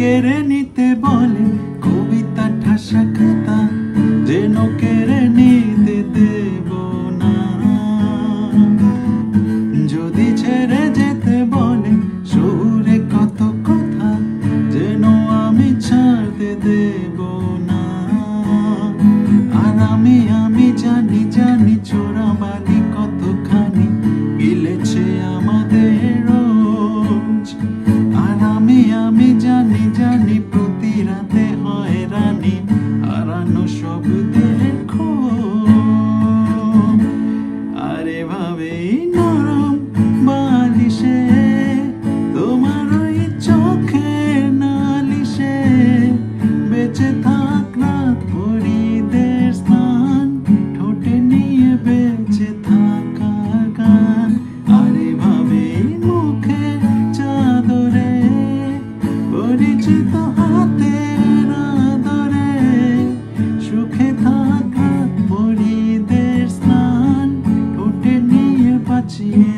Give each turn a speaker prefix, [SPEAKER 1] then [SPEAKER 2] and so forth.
[SPEAKER 1] কেড়ে নিতে বলে কবিতা ঠাসা খাতা, যেন কেড়ে নিতে দেব না। যদি ছেড়ে যেতে বলে শহুরে কত কথা, যেন আমি ছাড়তে দেব না। আর আমি জানি জানি চোরাবালি কতখানি গিলেছে আমাদের রোজ। আর আমি জানি জানি প্রতি রাতে হয় রানী হারানো শব্দের খোঁজ। আর এভাবেই নরম বালিশে তোমার ওই চোখের নালিশে বেঁচে থাক রাত ভরিদের স্নান, ঠোঁটে নিয়ে বেঁচে থাকার গান। আর এভাবেই মুখে চাদরে পরিচিত হাতের আদরে সুখে থাক রাত ভরিদের স্নান, ঠোঁটে নিয়ে বাঁচিয়ে